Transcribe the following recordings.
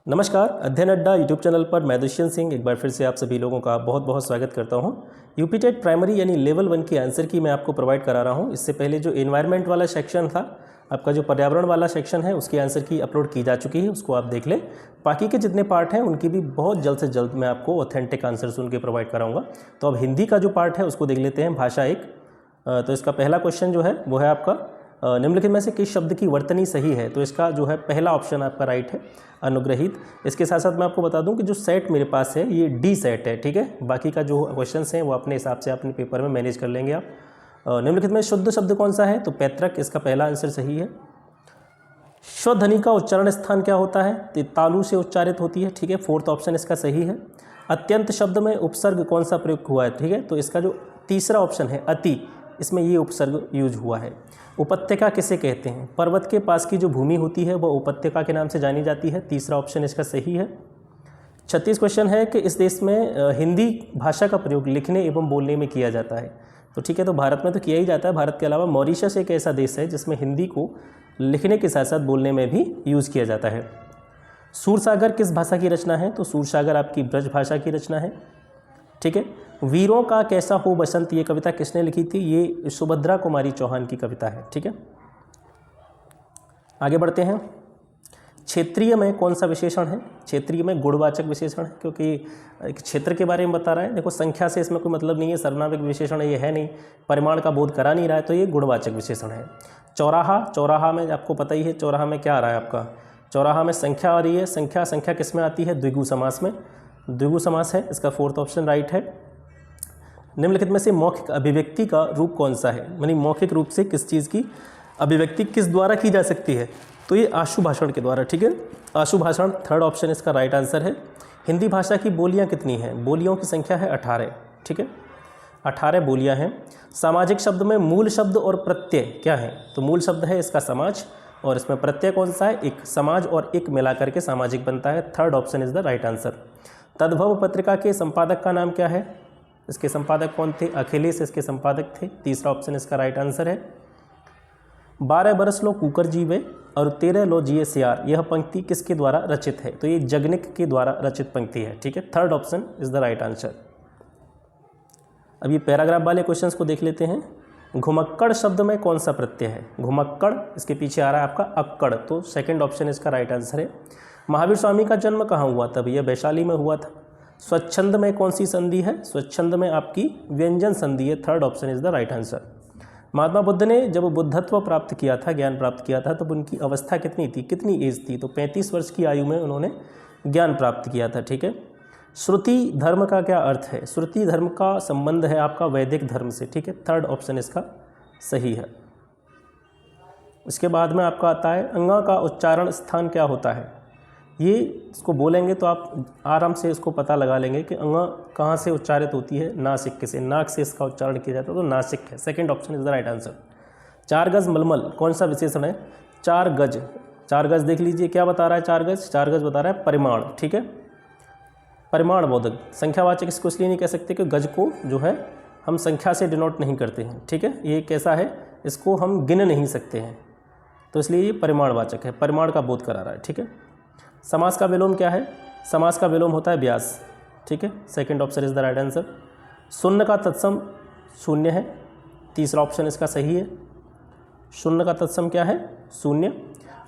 नमस्कार, अध्ययन अड्डा यूट्यूब चैनल पर मैं दुष्यंत सिंह एक बार फिर से आप सभी लोगों का बहुत बहुत स्वागत करता हूं। यूपी टेट प्राइमरी यानी लेवल 1 की आंसर की मैं आपको प्रोवाइड करा रहा हूं। इससे पहले जो एनवायरनमेंट वाला सेक्शन था, आपका जो पर्यावरण वाला सेक्शन है, उसकी आंसर की अपलोड की जा चुकी है, उसको आप देख लें। बाकी के जितने पार्ट हैं उनकी भी बहुत जल्द से जल्द मैं आपको ऑथेंटिक आंसर्स उनके प्रोवाइड कराऊँगा। तो अब हिंदी का जो पार्ट है उसको देख लेते हैं, भाषा 1। तो इसका पहला क्वेश्चन जो है वो है आपका निम्नलिखित में से किस शब्द की वर्तनी सही है। तो इसका जो है पहला ऑप्शन आपका राइट है, अनुग्रहित। इसके साथ साथ मैं आपको बता दूं कि जो सेट मेरे पास है ये डी सेट है, ठीक है। बाकी का जो क्वेश्चंस हैं वो अपने हिसाब से अपने पेपर में मैनेज कर लेंगे आप। निम्नलिखित में शुद्ध शब्द कौन सा है, तो पैतृक, इसका पहला आंसर सही है। स्वध्वनि का उच्चारण स्थान क्या होता है, तो तालु से उच्चारित होती है, ठीक है। फोर्थ ऑप्शन इसका सही है। अत्यंत शब्द में उपसर्ग कौन सा प्रयोग हुआ है, ठीक है। तो इसका जो तीसरा ऑप्शन है अति, इसमें ये उपसर्ग यूज हुआ है। उपत्यका किसे कहते हैं, पर्वत के पास की जो भूमि होती है वो उपत्यका के नाम से जानी जाती है। तीसरा ऑप्शन इसका सही है। 36 क्वेश्चन है कि इस देश में हिंदी भाषा का प्रयोग लिखने एवं बोलने में किया जाता है। तो ठीक है, तो भारत में तो किया ही जाता है। भारत के अलावा मॉरिशस एक ऐसा देश है जिसमें हिंदी को लिखने के साथ साथ बोलने में भी यूज़ किया जाता है। सूरसागर किस भाषा की रचना है, तो सूरसागर आपकी ब्रज भाषा की रचना है, ठीक है। वीरों का कैसा हो बसंत, ये कविता किसने लिखी थी, ये सुभद्रा कुमारी चौहान की कविता है, ठीक है। आगे बढ़ते हैं। क्षेत्रीय में कौन सा विशेषण है, क्षेत्रीय में गुणवाचक विशेषण है, क्योंकि एक क्षेत्र के बारे में बता रहा है। देखो संख्या से इसमें कोई मतलब नहीं है, सर्वनामिक विशेषण ये है नहीं, परिमाण का बोध करा नहीं रहा है, तो ये गुणवाचक विशेषण है। चौराहा, चौराहा में आपको पता ही है चौराहा में क्या आ रहा है आपका, चौराहा में संख्या आ रही है। संख्या संख्या किस में आती है, द्विगु समास में, द्विगु समास है, इसका फोर्थ ऑप्शन राइट है। निम्नलिखित में से मौखिक अभिव्यक्ति का रूप कौन सा है, यानी मौखिक रूप से किस चीज़ की अभिव्यक्ति किस द्वारा की जा सकती है, तो ये आशु भाषण के द्वारा, ठीक है। आशु भाषण थर्ड ऑप्शन इसका राइट आंसर है। हिंदी भाषा की बोलियां कितनी हैं, बोलियों की संख्या है 18, ठीक है, 18 बोलियां हैं। सामाजिक शब्द में मूल शब्द और प्रत्यय क्या है, तो मूल शब्द है इसका समाज, और इसमें प्रत्यय कौन सा है, एक। समाज और एक मिलाकर के सामाजिक बनता है, third option is the right answer. तद्भव पत्रिका के संपादक का नाम क्या है, इसके संपादक कौन थे, अखिलेश इसके संपादक थे, तीसरा ऑप्शन इसका राइट आंसर है। 12 बरस लो कुकर जीवे और 13 लो जिए सियार, यह पंक्ति किसके द्वारा रचित है, तो ये जगनिक के द्वारा रचित पंक्ति है, ठीक है, third option is the right answer. अब ये पैराग्राफ वाले क्वेश्चंस को देख लेते हैं। घुमक्कड़ शब्द में कौन सा प्रत्यय है, घुमक्कड़, इसके पीछे आ रहा है आपका अक्कड़, तो सेकंड ऑप्शन इसका राइट आंसर है। महावीर स्वामी का जन्म कहाँ हुआ था, भैया वैशाली में हुआ था। स्वच्छंद में कौन सी संधि है, स्वच्छंद में आपकी व्यंजन संधि है, third option is the right answer. Mahatma Buddha ने जब बुद्धत्व प्राप्त किया था, ज्ञान प्राप्त किया था, तब उनकी अवस्था कितनी थी, कितनी एज थी, तो 35 वर्ष की आयु में उन्होंने ज्ञान प्राप्त किया था, ठीक है। श्रुति धर्म का क्या अर्थ है, श्रुति धर्म का संबंध है आपका वैदिक धर्म से, ठीक है, थर्ड ऑप्शन इसका सही है। इसके बाद में आपका आता है अंगा का उच्चारण स्थान क्या होता है। ये इसको बोलेंगे तो आप आराम से इसको पता लगा लेंगे कि अंगा कहाँ से उच्चारित होती है, नासिक से, नाक से इसका उच्चारण किया जाता है, तो नासिक है, second option is the right answer. 4 गज मलमल कौन सा विशेषण है, 4 गज, 4 गज देख लीजिए क्या बता रहा है, 4 गज, 4 गज बता रहा है परिमाण, ठीक है, परिमाण बोधक। संख्यावाचक इसको इसलिए नहीं कह सकते कि गज को जो है हम संख्या से डिनोट नहीं करते हैं, ठीक है, ये कैसा है, इसको हम गिन नहीं सकते हैं, तो इसलिए ये परिमाणवाचक है, परिमाण का बोध करा रहा है, ठीक है। समास का विलोम क्या है, समास का विलोम होता है व्यास, ठीक है, second option is the right answer. शून्य का तत्सम शून्य है, तीसरा ऑप्शन इसका सही है। शून्य का तत्सम क्या है, शून्य।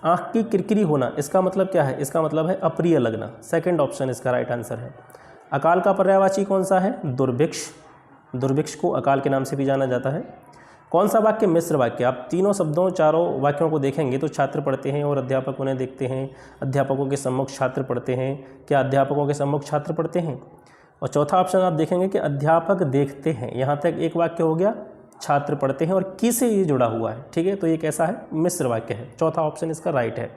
आँख की किरकिरी होना, इसका मतलब क्या है, इसका मतलब है अप्रिय लगना, सेकंड ऑप्शन इसका राइट आंसर है। अकाल का पर्यायवाची कौन सा है, दुर्भिक्ष, दुर्भिक्ष को अकाल के नाम से भी जाना जाता है। कौन सा वाक्य मिश्र वाक्य, आप तीनों शब्दों चारों वाक्यों को देखेंगे तो छात्र पढ़ते हैं और अध्यापक उन्हें देखते हैं, अध्यापकों के सम्मुख छात्र पढ़ते हैं, क्या अध्यापकों के सम्मुख छात्र पढ़ते हैं। और चौथा ऑप्शन आप देखेंगे कि अध्यापक देखते हैं, यहाँ तक एक वाक्य हो गया, छात्र पढ़ते हैं और किसे ये जुड़ा हुआ है, ठीक है, तो ये कैसा है, मिश्र वाक्य है, चौथा ऑप्शन इसका राइट है।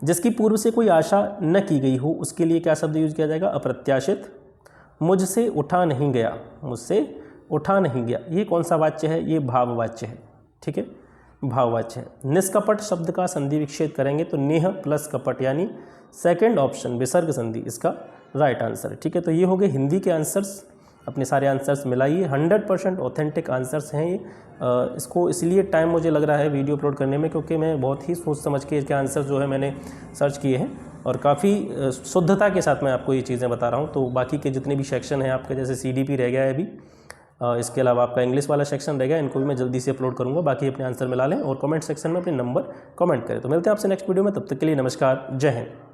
जिसकी पूर्व से कोई आशा न की गई हो उसके लिए क्या शब्द यूज किया जाएगा, अप्रत्याशित। मुझसे उठा नहीं गया, मुझसे उठा नहीं गया, ये कौन सा वाच्य है, ये भाववाच्य है, ठीक है, भाववाच्य है। निष्कपट शब्द का संधि विच्छेद करेंगे तो नेह प्लस कपट, यानी सेकंड ऑप्शन विसर्ग संधि इसका राइट आंसर है, ठीक है। तो ये हो गए हिंदी के आंसर्स, अपने सारे आंसर्स मिलाइए, 100% ऑथेंटिक आंसर्स हैं ये। इसको इसलिए टाइम मुझे लग रहा है वीडियो अपलोड करने में, क्योंकि मैं बहुत ही सोच समझ के इसके आंसर जो है मैंने सर्च किए हैं। और काफ़ी शुद्धता के साथ मैं आपको ये चीज़ें बता रहा हूँ। तो बाकी के जितने भी सेक्शन हैं आपके, जैसे CDP रह गया है अभी, इसके अलावा आपका इंग्लिश वाला सेक्शन रह गया, इनको भी मैं जल्दी से अपलोड करूँगा। बाकी अपने आंसर मिला लें और कमेंट सेक्शन में अपने नंबर कमेंट करें। तो मिलते हैं आपसे नेक्स्ट वीडियो में, तब तक के लिए नमस्कार, जय हिंद।